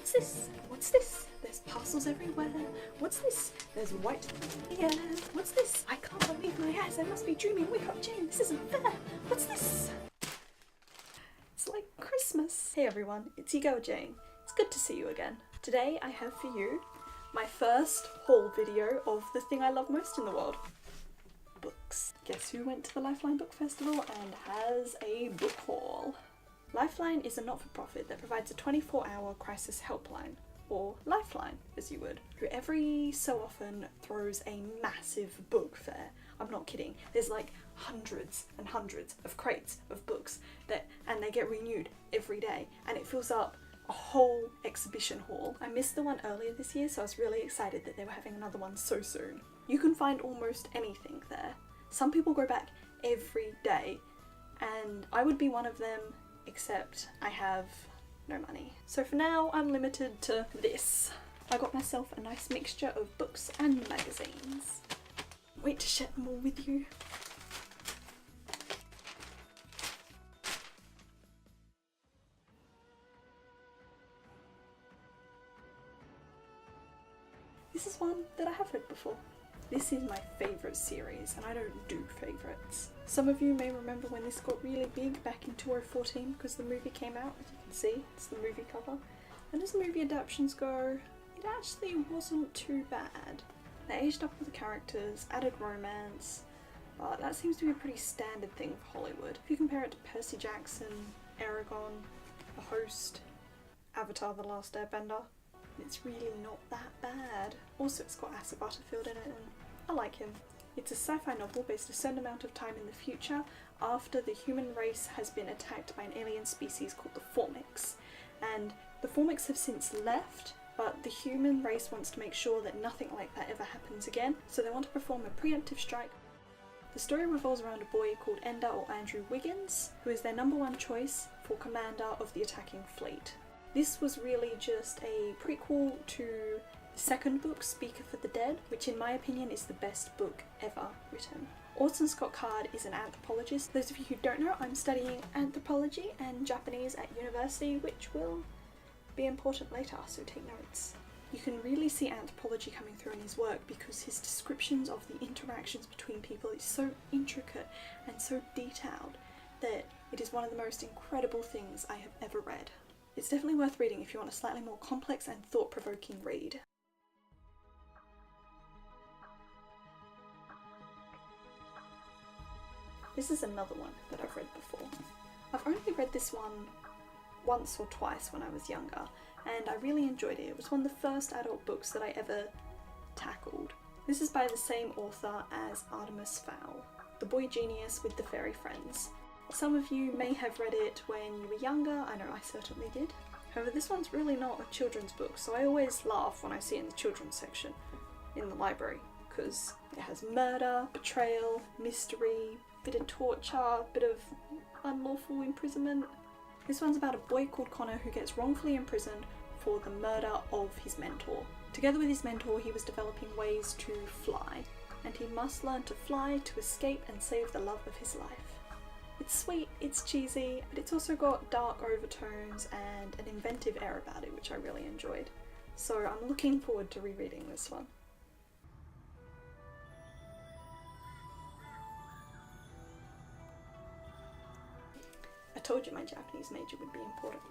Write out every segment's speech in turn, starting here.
What's this? What's this? There's parcels everywhere. What's this? There's white. Yeah. What's this? I can't believe my eyes. I must be dreaming. Wake up, Jane. This isn't fair. What's this? It's like Christmas. Hey everyone, it's your girl Jane. It's good to see you again. Today I have for you my first haul video of the thing I love most in the world. Books. Guess who went to the Lifeline Book Festival and has a book haul? Lifeline is a not-for-profit that provides a 24-hour crisis helpline, or Lifeline as you would, who every so often throws a massive book fair. I'm not kidding. There's like hundreds and hundreds of crates of books and they get renewed every day, and it fills up a whole exhibition hall. I missed the one earlier this year, so I was really excited that they were having another one so soon. You can find almost anything there. Some people go back every day, and I would be one of them, except I have no money. So for now, I'm limited to this. I got myself a nice mixture of books and magazines. Wait to share them all with you. This is one that I have read before. This is my favourite series, and I don't do favourites. Some of you may remember when this got really big back in 2014 because the movie came out. As you can see, it's the movie cover. And as movie adaptations go, it actually wasn't too bad. They aged up with the characters, added romance, but that seems to be a pretty standard thing for Hollywood. If you compare it to Percy Jackson, Aragon, The Host, Avatar: The Last Airbender, it's really not that bad. Also, it's got Asa Butterfield in it, and I like him. It's a sci-fi novel based a certain amount of time in the future after the human race has been attacked by an alien species called the Formics. And the Formics have since left, but the human race wants to make sure that nothing like that ever happens again, so they want to perform a preemptive strike. The story revolves around a boy called Ender, or Andrew Wiggins, who is their #1 choice for commander of the attacking fleet. This was really just a prequel to the second book, Speaker for the Dead, which in my opinion is the best book ever written. Orson Scott Card is an anthropologist. Those of you who don't know, I'm studying anthropology and Japanese at university, which will be important later, so take notes. You can really see anthropology coming through in his work because his descriptions of the interactions between people is so intricate and so detailed that it is one of the most incredible things I have ever read. It's definitely worth reading if you want a slightly more complex and thought-provoking read. This is another one that I've read before. I've only read this one once or twice when I was younger, and I really enjoyed it. It was one of the first adult books that I ever tackled. This is by the same author as Artemis Fowl, The Boy Genius with the Fairy Friends. Some of you may have read it when you were younger, I know I certainly did. However, this one's really not a children's book, so I always laugh when I see it in the children's section in the library, because it has murder, betrayal, mystery, bit of torture, bit of unlawful imprisonment. This one's about a boy called Connor who gets wrongfully imprisoned for the murder of his mentor. Together with his mentor, he was developing ways to fly, and he must learn to fly to escape and save the love of his life. It's sweet, it's cheesy, but it's also got dark overtones and an inventive air about it, which I really enjoyed. So I'm looking forward to rereading this one. I told you my Japanese major would be important.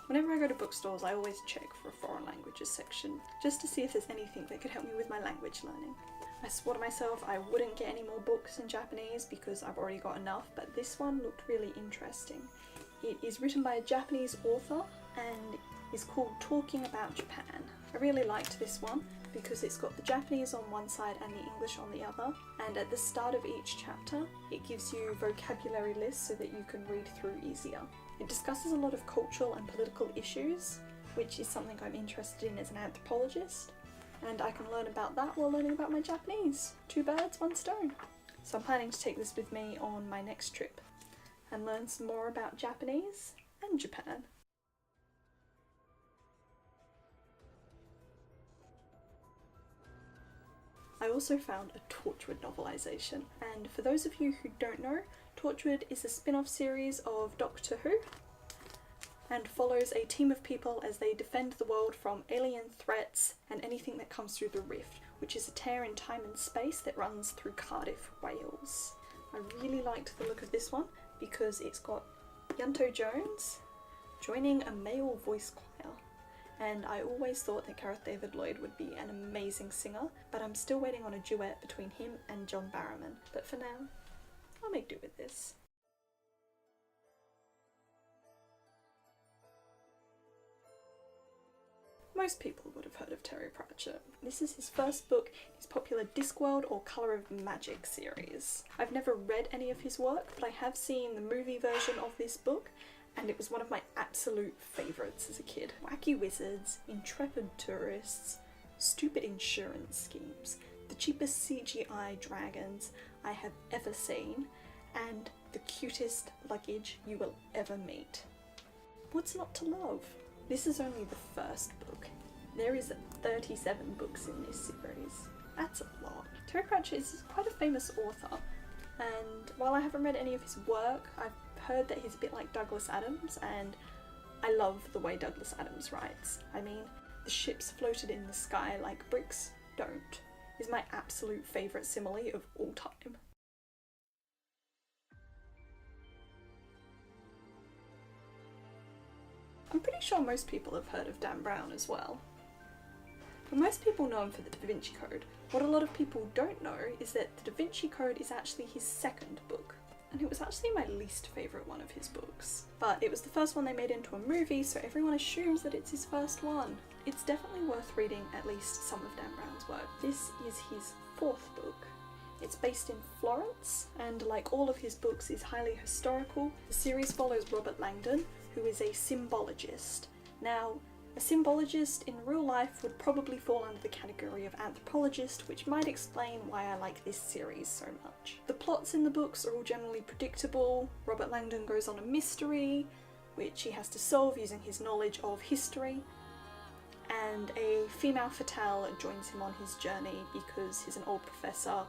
Whenever I go to bookstores, I always check for a foreign languages section, just to see if there's anything that could help me with my language learning. I swore to myself I wouldn't get any more books in Japanese because I've already got enough, but this one looked really interesting. It is written by a Japanese author and is called Talking About Japan. I really liked this one because it's got the Japanese on one side and the English on the other, and at the start of each chapter it gives you vocabulary lists so that you can read through easier. It discusses a lot of cultural and political issues, which is something I'm interested in as an anthropologist, and I can learn about that while learning about my Japanese. 2 birds, 1 stone. So I'm planning to take this with me on my next trip and learn some more about Japanese and Japan. I also found a Torchwood novelisation, and for those of you who don't know, Torchwood is a spin-off series of Doctor Who. and follows a team of people as they defend the world from alien threats and anything that comes through the Rift, which is a tear in time and space that runs through Cardiff, Wales. I really liked the look of this one because it's got Yanto Jones joining a male voice choir, and I always thought that Gareth David Lloyd would be an amazing singer, but I'm still waiting on a duet between him and John Barrowman. But for now, I'll make do with this. Most people would have heard of Terry Pratchett. This is his first book in his popular Discworld or Colour of Magic series. I've never read any of his work, but I have seen the movie version of this book, and it was one of my absolute favourites as a kid. Wacky wizards, intrepid tourists, stupid insurance schemes, the cheapest CGI dragons I have ever seen, and the cutest luggage you will ever meet. What's not to love? This is only the first book. There is 37 books in this series. That's a lot. Terry Pratchett is quite a famous author, and while I haven't read any of his work, I've heard that he's a bit like Douglas Adams, and I love the way Douglas Adams writes. I mean, the ships floated in the sky like bricks don't is my absolute favourite simile of all time. I'm pretty sure most people have heard of Dan Brown as well. But most people know him for the Da Vinci Code. What a lot of people don't know is that the Da Vinci Code is actually his second book. And it was actually my least favourite one of his books. But it was the first one they made into a movie, so everyone assumes that it's his first one. It's definitely worth reading at least some of Dan Brown's work. This is his fourth book. It's based in Florence, and like all of his books is highly historical. The series follows Robert Langdon, who is a symbologist. Now, a symbologist in real life would probably fall under the category of anthropologist, which might explain why I like this series so much. The plots in the books are all generally predictable. Robert Langdon goes on a mystery, which he has to solve using his knowledge of history, and a female fatale joins him on his journey because he's an old professor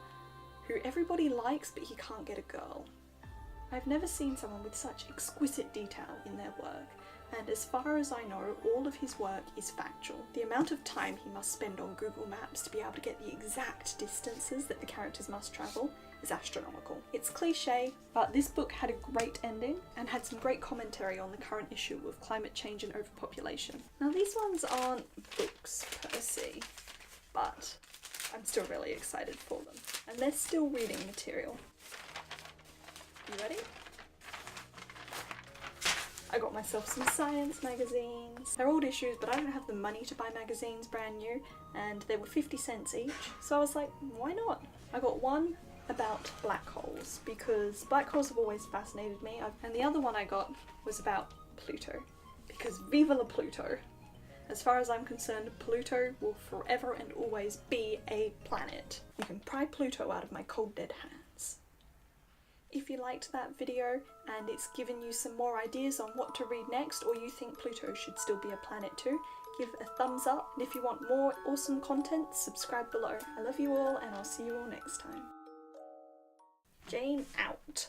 who everybody likes, but he can't get a girl. I've never seen someone with such exquisite detail in their work, and as far as I know, all of his work is factual. The amount of time he must spend on Google Maps to be able to get the exact distances that the characters must travel is astronomical. It's cliche, but this book had a great ending and had some great commentary on the current issue of climate change and overpopulation. Now, these ones aren't books per se, but I'm still really excited for them, and they're still reading material. You ready? I got myself some science magazines. They're old issues, but I don't have the money to buy magazines brand new, and they were 50 cents each, so I was like, why not? I got one about black holes, because black holes have always fascinated me, and the other one I got was about Pluto, because viva la Pluto! As far as I'm concerned, Pluto will forever and always be a planet. You can pry Pluto out of my cold dead hands. If you liked that video and it's given you some more ideas on what to read next, or you think Pluto should still be a planet too, give a thumbs up, and if you want more awesome content, subscribe below. I love you all, and I'll see you all next time. Jane out.